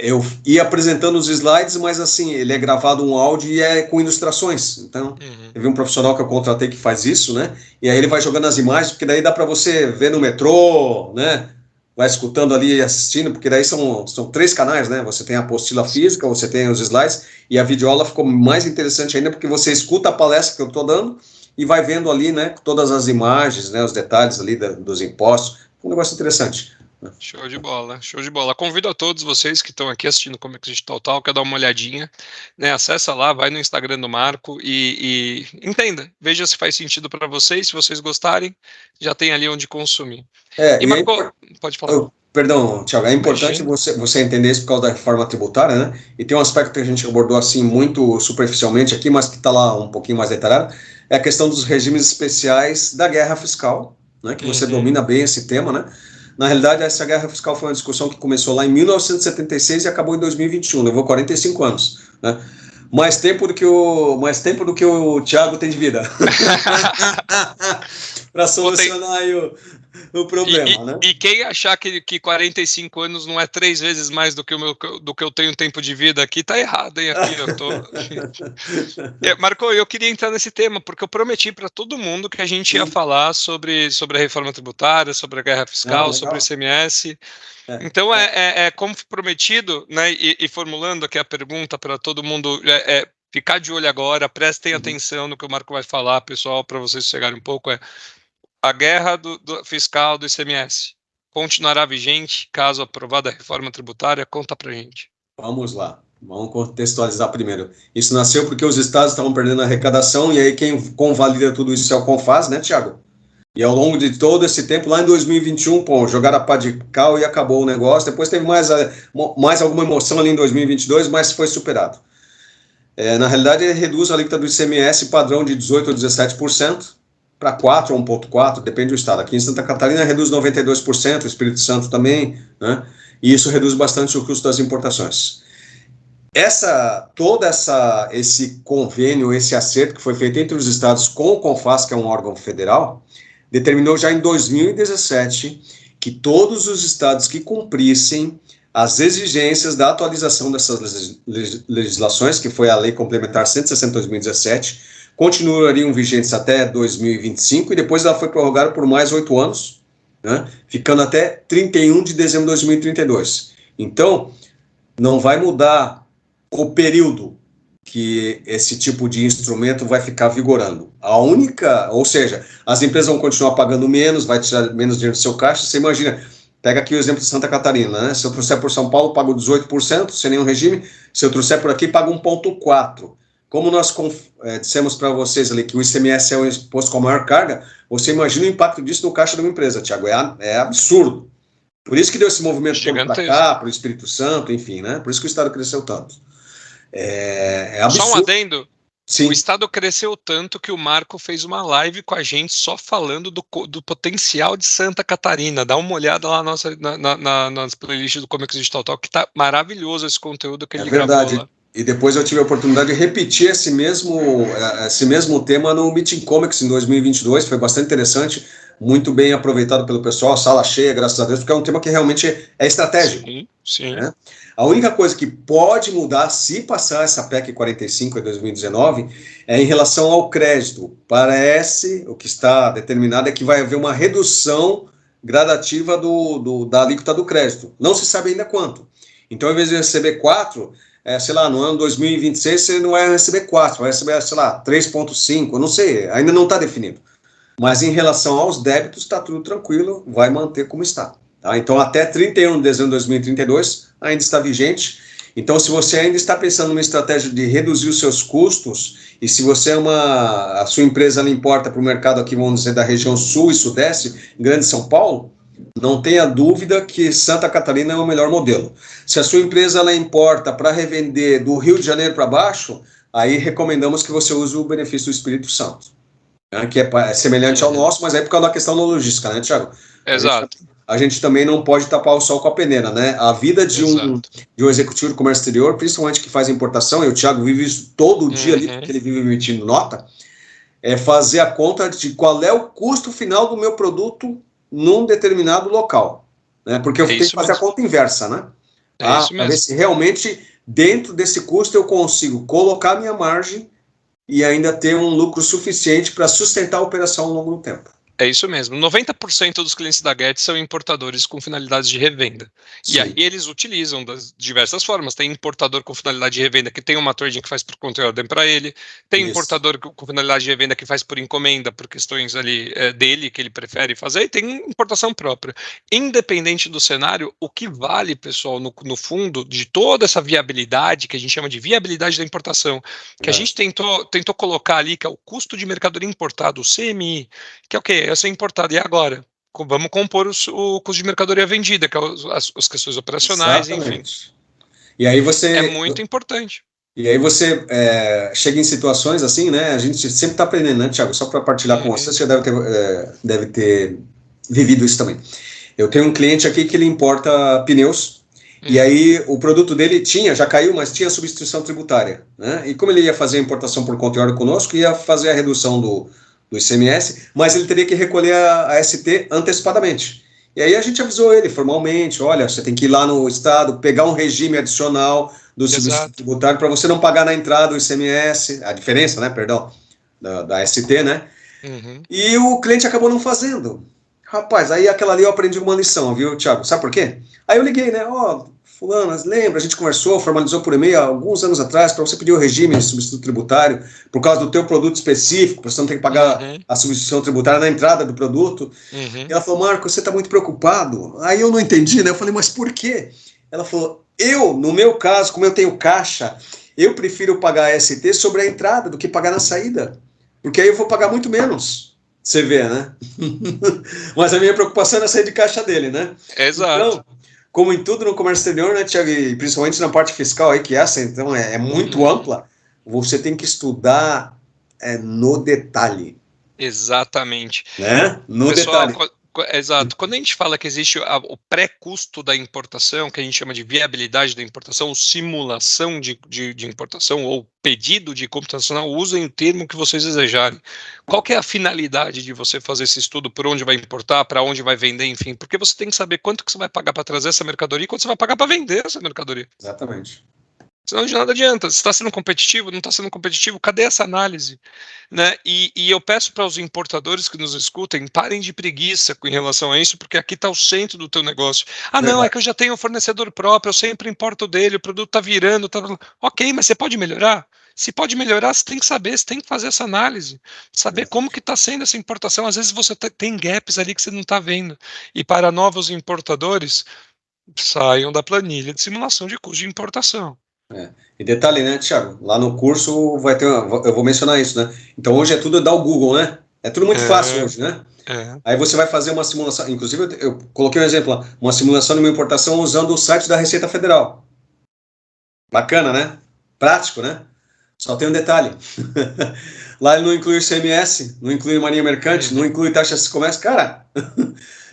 Eu ia apresentando os slides, mas assim, ele é gravado um áudio e é com ilustrações. Então, teve um profissional que eu contratei que faz isso, né? E aí ele vai jogando as imagens, porque daí dá para você ver no metrô, né? Vai escutando ali e assistindo, porque daí são 3 canais, né? Você tem a apostila física, você tem os slides, e a videoaula ficou mais interessante ainda, porque você escuta a palestra que eu estou dando e vai vendo ali, né? Todas as imagens, né? Os detalhes ali dos impostos. Um negócio interessante. Show de bola, show de bola. Convido a todos vocês que estão aqui assistindo Como Existe Total, quer dar uma olhadinha, né? Acessa lá, vai no Instagram do Marco e entenda, veja se faz sentido para vocês, se vocês gostarem, já tem ali onde consumir. E Marco, pode falar. Perdão, Thiago, é importante você entender isso por causa da reforma tributária, né? E tem um aspecto que a gente abordou assim muito superficialmente aqui, mas que está lá um pouquinho mais detalhado, é a questão dos regimes especiais da guerra fiscal, né? Que você domina bem esse tema, né? Na realidade, essa guerra fiscal foi uma discussão que começou lá em 1976 e acabou em 2021, levou 45 anos, né? Mais tempo do que o Thiago tem de vida para solucionar aí o problema, né? E quem achar que 45 anos não é 3 vezes mais do que eu tenho tempo de vida aqui, tá errado, hein? Aqui eu tô. Marco, eu queria entrar nesse tema, porque eu prometi para todo mundo que a gente ia falar sobre a reforma tributária, sobre a guerra fiscal, sobre o ICMS. Então, como prometido, né, e formulando aqui a pergunta para todo mundo ficar de olho agora, prestem atenção no que o Marco vai falar, pessoal, para vocês chegarem um pouco, a guerra do fiscal do ICMS continuará vigente caso aprovada a reforma tributária? Conta pra gente. Vamos lá, vamos contextualizar primeiro. Isso nasceu porque os estados estavam perdendo a arrecadação, e aí quem convalida tudo isso é o CONFAS, né, Thiago? E ao longo de todo esse tempo, lá em 2021, jogaram a pá de cal e acabou o negócio. Depois teve mais alguma emoção ali em 2022, mas foi superado. Na realidade, ele reduz a alíquota do ICMS padrão de 18% ou 17% para 4% ou 1,4%, depende do estado. Aqui em Santa Catarina reduz 92%, o Espírito Santo também, né? E isso reduz bastante o custo das importações. Esse convênio, esse acerto que foi feito entre os estados com o CONFAS, que é um órgão federal, determinou já em 2017 que todos os estados que cumprissem as exigências da atualização dessas legislações, que foi a Lei Complementar 160/2017, continuariam vigentes até 2025, e depois ela foi prorrogada por mais 8 anos, né, ficando até 31 de dezembro de 2032. Então, não vai mudar o período que esse tipo de instrumento vai ficar vigorando. Ou seja, as empresas vão continuar pagando menos, vai tirar menos dinheiro do seu caixa. Você imagina, pega aqui o exemplo de Santa Catarina, né? Se eu trouxer por São Paulo, pago 18%, sem nenhum regime. Se eu trouxer por aqui, pago 1,4%. Como nós dissemos para vocês ali que o ICMS é o imposto com a maior carga, você imagina o impacto disso no caixa de uma empresa, Thiago, é absurdo. Por isso que deu esse movimento todo para cá, para o Espírito Santo, enfim, né? Por isso que o Estado cresceu tanto. É absurdo. Só um adendo. Sim. O Estado cresceu tanto que o Marco fez uma live com a gente só falando do potencial de Santa Catarina. Dá uma olhada lá nas playlists do Comics Digital Talk, que tá maravilhoso esse conteúdo que ele gravou lá. E depois eu tive a oportunidade de repetir esse mesmo tema no Meeting Comics em 2022, foi bastante interessante, muito bem aproveitado pelo pessoal, sala cheia, graças a Deus, porque é um tema que realmente é estratégico. Sim. Né? A única coisa que pode mudar se passar essa PEC 45 em 2019 é em relação ao crédito. Parece, o que está determinado é que vai haver uma redução gradativa da alíquota do crédito. Não se sabe ainda quanto. Então, ao invés de receber 4%, sei lá, no ano 2026 você não vai receber 4%, vai receber, sei lá, 3,5%, não sei, ainda não está definido. Mas em relação aos débitos, está tudo tranquilo, vai manter como está. Tá? Então, até 31 de dezembro de 2032, ainda está vigente. Então, se você ainda está pensando numa estratégia de reduzir os seus custos, e se você a sua empresa ela importa para o mercado aqui, vamos dizer, da região sul e sudeste, Grande São Paulo, não tenha dúvida que Santa Catarina é o melhor modelo. Se a sua empresa ela importa para revender do Rio de Janeiro para baixo, aí recomendamos que você use o benefício do Espírito Santo, né, que é semelhante ao nosso, mas é por causa da questão da logística, né, Thiago? Exato. A gente também não pode tapar o sol com a peneira, né? A vida de um executivo de comércio exterior, principalmente que faz importação, e o Thiago vive isso todo dia ali, porque ele vive emitindo nota, é fazer a conta de qual é o custo final do meu produto num determinado local, né? Porque eu tenho que fazer a conta inversa, né? Para ver se realmente dentro desse custo eu consigo colocar minha margem e ainda ter um lucro suficiente para sustentar a operação ao longo do tempo. É isso mesmo. 90% dos clientes da Getty são importadores com finalidades de revenda. Sim. E aí eles utilizam das diversas formas. Tem importador com finalidade de revenda que tem uma trading que faz por conta e ordem para ele. Tem importador com finalidade de revenda que faz por encomenda, por questões ali dele, que ele prefere fazer. E tem importação própria. Independente do cenário, o que vale, pessoal, no fundo, de toda essa viabilidade, que a gente chama de viabilidade da importação, que a gente tentou colocar ali, que é o custo de mercadoria importada, o CMI, que é o quê? É ser importado. E agora? Vamos compor o custo de mercadoria vendida, que é as questões operacionais, exatamente. Enfim. E aí você... É muito importante. E aí você chega em situações assim, né? A gente sempre está aprendendo, né, Thiago? Só para partilhar com você, você já deve ter vivido isso também. Eu tenho um cliente aqui que ele importa pneus, e aí o produto dele já caiu, mas tinha substituição tributária, né? E como ele ia fazer a importação por conta e ordem conosco, ia fazer a redução do ICMS, mas ele teria que recolher a ST antecipadamente. E aí a gente avisou ele formalmente, olha, você tem que ir lá no estado, pegar um regime adicional do subsídio tributário para você não pagar na entrada o ICMS, a diferença, né, perdão, da ST, né? E o cliente acabou não fazendo. Rapaz, aí aquela ali eu aprendi uma lição, viu, Thiago? Sabe por quê? Aí eu liguei, né, fulano, lembra, a gente conversou, formalizou por e-mail há alguns anos atrás para você pedir o regime de substituto tributário por causa do teu produto específico, você não tem que pagar a substituição tributária na entrada do produto. E ela falou, Marco, você está muito preocupado. Aí eu não entendi, né? Eu falei, mas por quê? Ela falou, no meu caso, como eu tenho caixa, eu prefiro pagar a ST sobre a entrada do que pagar na saída, porque aí eu vou pagar muito menos. Você vê, né? Mas a minha preocupação é sair de caixa dele, né? Exato. Então, como em tudo no comércio exterior, né, Thiago, e principalmente na parte fiscal aí, que essa então é muito ampla, você tem que estudar no detalhe. Exatamente. Né? No Pessoal, detalhe. Exato. Quando a gente fala que existe o pré-custo da importação, que a gente chama de viabilidade da importação, ou simulação de importação, ou pedido de computacional, usem o termo que vocês desejarem. Qual que é a finalidade de você fazer esse estudo, por onde vai importar, para onde vai vender, enfim? Porque você tem que saber quanto que você vai pagar para trazer essa mercadoria e quanto você vai pagar para vender essa mercadoria. Exatamente. Senão de nada adianta. Se está sendo competitivo, não está sendo competitivo, cadê essa análise? Né? E eu peço para os importadores que nos escutem, parem de preguiça em relação a isso, porque aqui está o centro do teu negócio. Não, é que eu já tenho um fornecedor próprio, eu sempre importo dele, o produto está virando. Ok, mas você pode melhorar? Se pode melhorar, você tem que saber, você tem que fazer essa análise, saber como que está sendo essa importação. Às vezes você tem gaps ali que você não está vendo. E para novos importadores, saiam da planilha de simulação de custo de importação. E detalhe, né, Thiago? Lá no curso vai ter eu vou mencionar isso, né? Então hoje é tudo dar o Google, né? É tudo muito fácil hoje, né? Aí você vai fazer uma simulação, inclusive eu coloquei um exemplo lá, uma simulação de uma importação usando o site da Receita Federal. Bacana, né? Prático, né? Só tem um detalhe. Lá ele não inclui o ICMS, não inclui marinha mercante, não inclui taxas de comércio. Cara,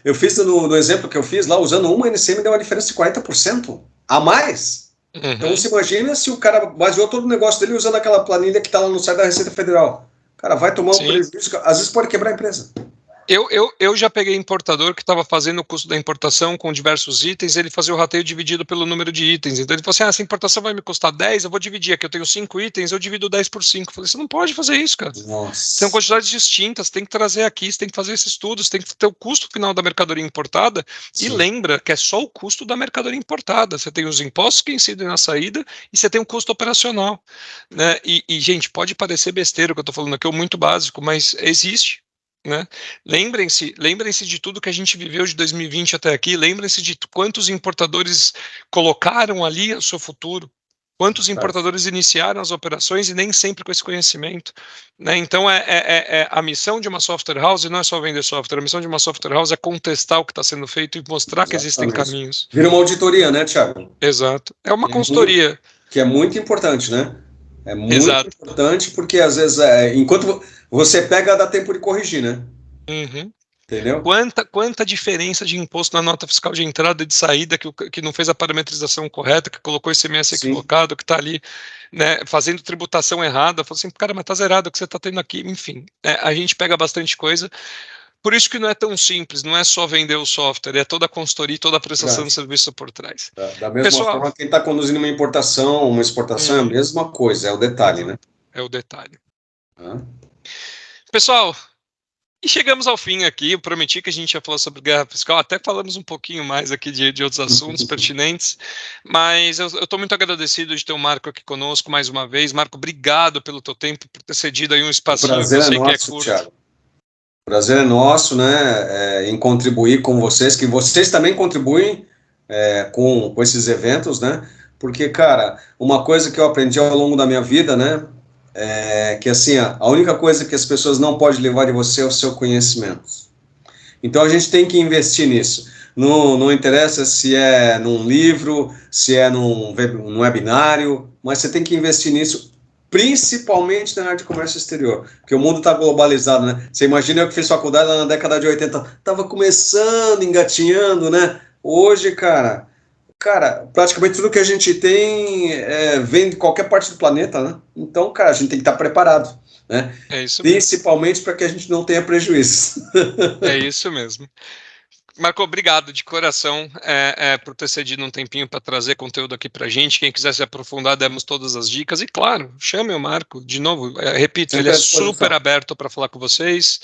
eu fiz no exemplo que eu fiz lá, usando uma NCM, deu uma diferença de 40% a mais. Então você imagina se o cara baseou todo o negócio dele usando aquela planilha que está lá no site da Receita Federal. Cara, vai tomar um prejuízo, às vezes pode quebrar a empresa. Eu já peguei importador que estava fazendo o custo da importação com diversos itens, ele fazia o rateio dividido pelo número de itens. Então ele falou assim, essa importação vai me custar 10, eu vou dividir aqui, eu tenho 5 itens, eu divido 10 por 5. Eu falei, você não pode fazer isso, cara. Nossa. São quantidades distintas, tem que trazer aqui, você tem que fazer esse estudo, você tem que ter o custo final da mercadoria importada. Sim. E lembra que é só o custo da mercadoria importada. Você tem os impostos que incidem na saída e você tem o custo operacional. Né? Gente, pode parecer besteira o que eu estou falando aqui, ou muito básico, mas existe. Né? Lembrem-se de tudo que a gente viveu de 2020 até aqui, lembrem-se de quantos importadores colocaram ali o seu futuro, quantos importadores iniciaram as operações e nem sempre com esse conhecimento. Né? Então a missão de uma software house não é só vender software, a missão de uma software house é contestar o que está sendo feito e mostrar que existem caminhos. Vira uma auditoria, né, Thiago? Exato, é uma consultoria. Que é muito importante, né? É muito importante porque às vezes, enquanto você pega, dá tempo de corrigir, né? Entendeu? Quanta diferença de imposto na nota fiscal de entrada e de saída que não fez a parametrização correta, que colocou esse ICMS equivocado, que está ali, né, fazendo tributação errada, falou assim, cara, mas tá zerado o que você está tendo aqui, enfim, a gente pega bastante coisa. Por isso que não é tão simples, não é só vender o software, é toda a consultoria e toda a prestação de serviço por trás. Da mesma forma, quem está conduzindo uma importação, uma exportação, é a mesma coisa, é o detalhe, né? É o detalhe. Pessoal, e chegamos ao fim aqui, eu prometi que a gente ia falar sobre guerra fiscal, até falamos um pouquinho mais aqui de outros assuntos pertinentes, mas eu estou muito agradecido de ter o Marco aqui conosco mais uma vez. Marco, obrigado pelo teu tempo, por ter cedido aí um espacinho. O prazer é nosso, Thiago. O prazer é nosso, né, em contribuir com vocês, que vocês também contribuem com esses eventos, né, porque, cara, uma coisa que eu aprendi ao longo da minha vida, né, que assim, a única coisa que as pessoas não podem levar de você é o seu conhecimento. Então a gente tem que investir nisso. Não interessa se é num livro, se é num webinário, mas você tem que investir nisso, principalmente na área de comércio exterior, porque o mundo está globalizado, né? Você imagina eu que fiz faculdade lá na década de 80, estava começando, engatinhando, né? Hoje, cara, praticamente tudo que a gente tem vem de qualquer parte do planeta, né? Então, cara, a gente tem que estar preparado, né? É isso mesmo. Principalmente para que a gente não tenha prejuízo. É isso mesmo. Marco, obrigado de coração por ter cedido um tempinho para trazer conteúdo aqui para a gente. Quem quiser se aprofundar, demos todas as dicas. E claro, chame o Marco, de novo, repito, ele é super aberto para falar com vocês.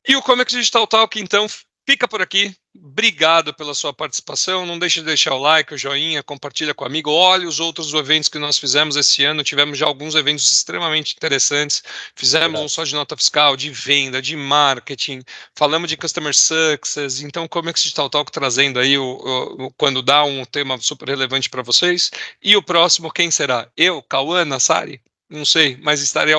E o Comex Digital Talk, então, fica por aqui. Obrigado pela sua participação. Não deixe de deixar o like, o joinha, compartilha com o amigo. Olhe os outros eventos que nós fizemos esse ano. Tivemos já alguns eventos extremamente interessantes. Fizemos um só de nota fiscal, de venda, de marketing. Falamos de Customer Success. Então, Comex Digital Talk trazendo aí quando dá um tema super relevante para vocês. E o próximo, quem será? Eu, Cauã, Nassari? Não sei, mas estará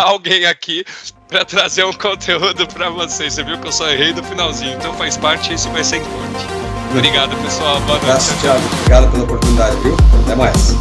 alguém aqui para trazer um conteúdo para vocês. Você viu que eu só errei do finalzinho, então faz parte, esse vai ser importante. Obrigado, pessoal. Boa noite. Thiago. Obrigado pela oportunidade, viu? Até mais.